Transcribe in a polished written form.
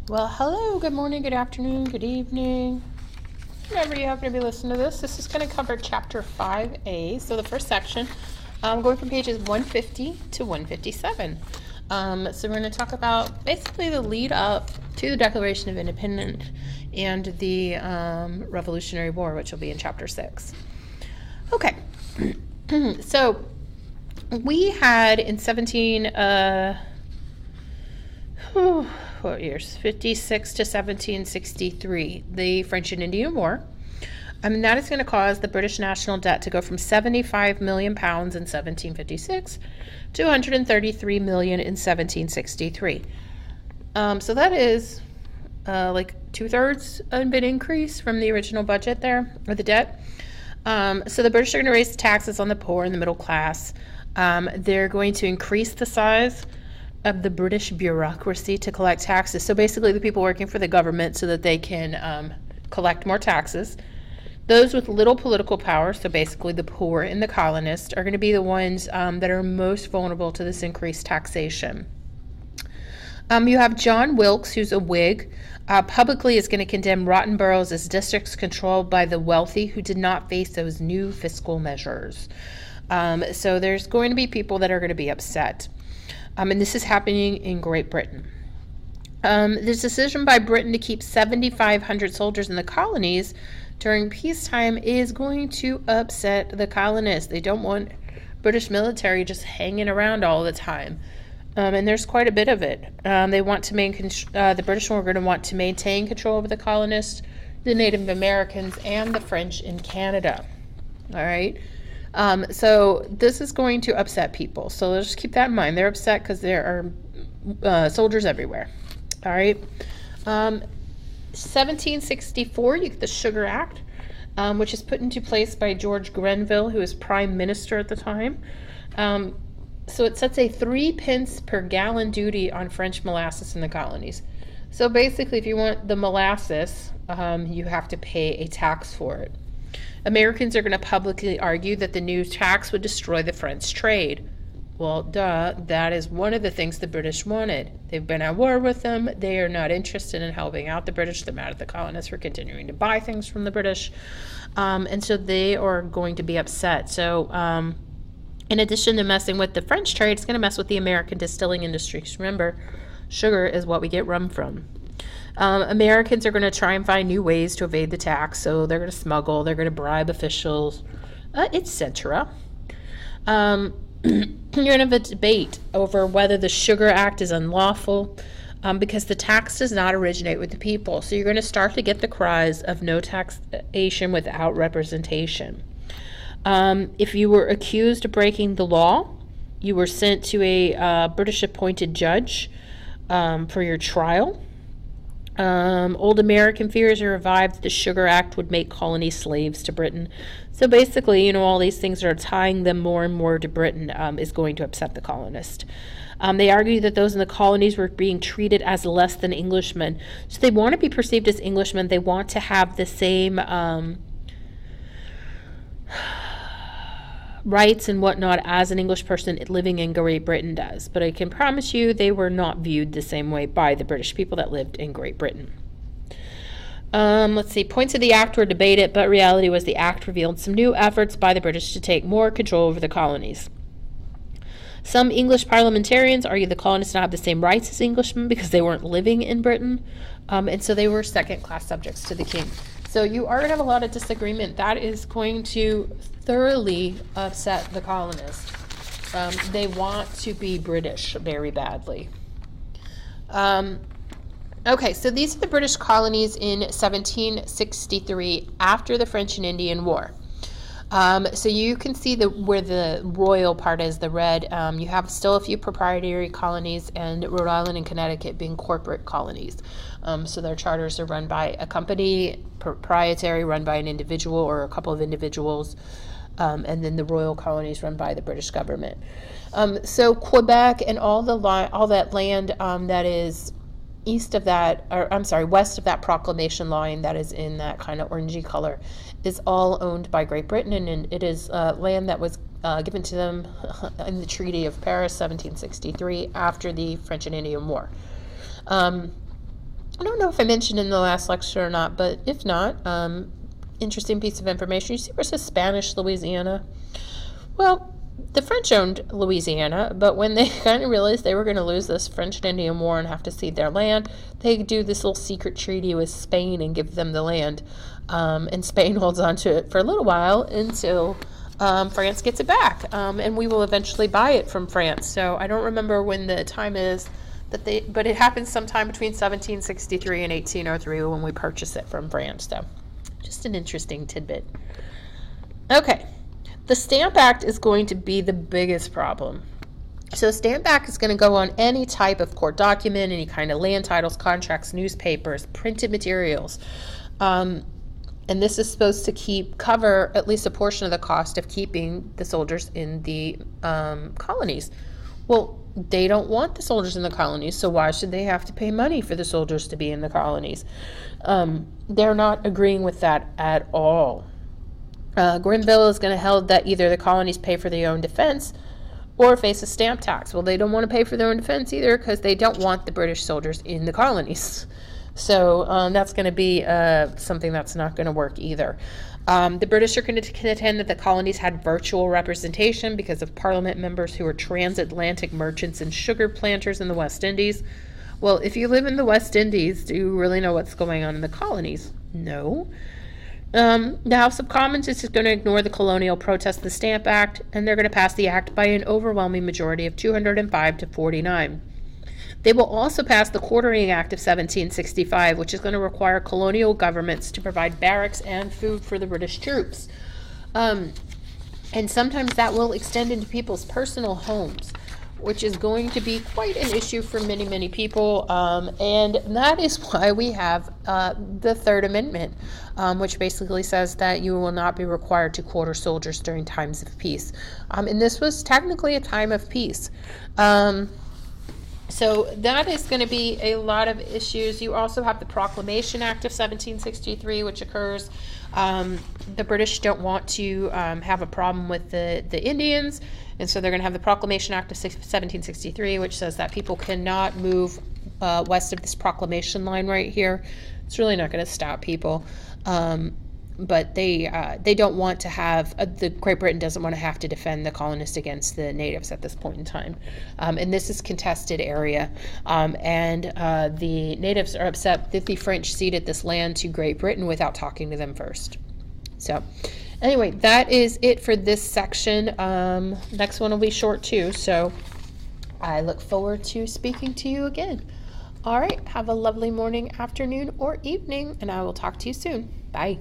Well, hello, good morning, good afternoon, good evening. Whenever you happen to be listening to this, this is going to cover Chapter 5A. So the first section, going from pages 150 to 157. So we're going to talk about basically the lead up to the Declaration of Independence and the Revolutionary War, which will be in Chapter 6. Okay, so we had in what years? 56 to 1763, the French and Indian War. And that is going to cause the British national debt to go from 75 million pounds in 1756 to 133 million in 1763. So that is like 2/3 of an increase from the original budget there, or the debt. So the British are going to raise the taxes on the poor and the middle class. They're going to increase the size of the British bureaucracy to collect taxes. So basically the people working for the government so that they can collect more taxes. Those with little political power, so basically the poor and the colonists, are going to be the ones that are most vulnerable to this increased taxation. You have John Wilkes, who's a Whig, publicly is going to condemn rotten boroughs as districts controlled by the wealthy who did not face those new fiscal measures. So there's going to be people that are going to be upset. And this is happening in Great Britain. This decision by Britain to keep 7,500 soldiers in the colonies during peacetime is going to upset the colonists. They don't want British military just hanging around all the time. And there's quite a bit of it. They want to the British were going to want to maintain control over the colonists, the Native Americans, and the French in Canada. All right. So this is going to upset people. So let's just keep that in mind. They're upset because there are soldiers everywhere. All right. 1764, you get the Sugar Act, which is put into place by George Grenville, who was prime minister at the time. So it sets a 3 pence per gallon duty on French molasses in the colonies. So basically, if you want the molasses, you have to pay a tax for it. Americans are going to publicly argue that the new tax would destroy the French trade. Well, that is one of the things the British wanted. They've been at war with them. They are not interested in helping out the British. They're mad at the colonists for continuing to buy things from the British. And so they are going to be upset. So in addition to messing with the French trade, it's going to mess with the American distilling industry. Remember, sugar is what we get rum from. Americans are going to try and find new ways to evade the tax, so they're going to smuggle, they're going to bribe officials, etc. You're going to have a debate over whether the Sugar Act is unlawful because the tax does not originate with the people. So you're going to start to get the cries of no taxation without representation. If you were accused of breaking the law, you were sent to a British-appointed judge for your trial. Old American fears are revived that the Sugar Act would make colonies slaves to Britain. So basically, all these things that are tying them more and more to Britain is going to upset the colonists. They argue that those in the colonies were being treated as less than Englishmen. So they want to be perceived as Englishmen. They want to have the same rights and whatnot as an English person living in Great Britain does. But I can promise you they were not viewed the same way by the British people that lived in Great Britain. Let's see, points of the act were debated, but reality was the act revealed some new efforts by the British to take more control over the colonies. Some English parliamentarians argue the colonists did not have the same rights as Englishmen because they weren't living in Britain, and so they were second-class subjects to the king. So you are going to have a lot of disagreement. That is going to thoroughly upset the colonists. They want to be British very badly. Okay, so these are the British colonies in 1763 after the French and Indian War. So you can see where the royal part is, the red. You have still a few proprietary colonies, and Rhode Island and Connecticut being corporate colonies. So their charters are run by a company, proprietary, run by an individual or a couple of individuals, and then the royal colonies run by the British government. So Quebec and all that land that is west of that proclamation line that is in that kind of orangey color is all owned by Great Britain, and it is land that was given to them in the Treaty of Paris, 1763, after the French and Indian War. I don't know if I mentioned in the last lecture or not, but if not, interesting piece of information. You see where it says Spanish Louisiana? Well, the French owned Louisiana, but when they kind of realized they were going to lose this French and Indian War and have to cede their land, they do this little secret treaty with Spain and give them the land. And Spain holds on to it for a little while until France gets it back. And we will eventually buy it from France. So I don't remember when the time is that but it happens sometime between 1763 and 1803 when we purchase it from France. So just an interesting tidbit. Okay. The Stamp Act is going to be the biggest problem. So the Stamp Act is going to go on any type of court document, any kind of land titles, contracts, newspapers, printed materials. And this is supposed to cover at least a portion of the cost of keeping the soldiers in the colonies. Well, they don't want the soldiers in the colonies, so why should they have to pay money for the soldiers to be in the colonies? They're not agreeing with that at all. Grenville is going to hold that either the colonies pay for their own defense or face a stamp tax. Well, they don't want to pay for their own defense either because they don't want the British soldiers in the colonies. So that's going to be something that's not going to work either. The British are going to contend that the colonies had virtual representation because of Parliament members who were transatlantic merchants and sugar planters in the West Indies. Well, if you live in the West Indies, do you really know what's going on in the colonies? No. The House of Commons is just going to ignore the colonial protest of the Stamp Act, and they're going to pass the act by an overwhelming majority of 205 to 49. They will also pass the Quartering Act of 1765, which is going to require colonial governments to provide barracks and food for the British troops. And sometimes that will extend into people's personal homes, which is going to be quite an issue for many, many people. And that is why we have the Third Amendment, which basically says that you will not be required to quarter soldiers during times of peace. And this was technically a time of peace. So that is going to be a lot of issues. You also have the Proclamation Act of 1763, which occurs. The British don't want to have a problem with the Indians, and so they're going to have the Proclamation Act of 1763, which says that people cannot move west of this proclamation line right here. It's really not going to stop people. But they don't want to have, Great Britain doesn't want to have to defend the colonists against the natives at this point in time. And this is contested area. And the natives are upset that the French ceded this land to Great Britain without talking to them first. So anyway, that is it for this section. Next one will be short too. So I look forward to speaking to you again. All right, have a lovely morning, afternoon, or evening, and I will talk to you soon. Bye.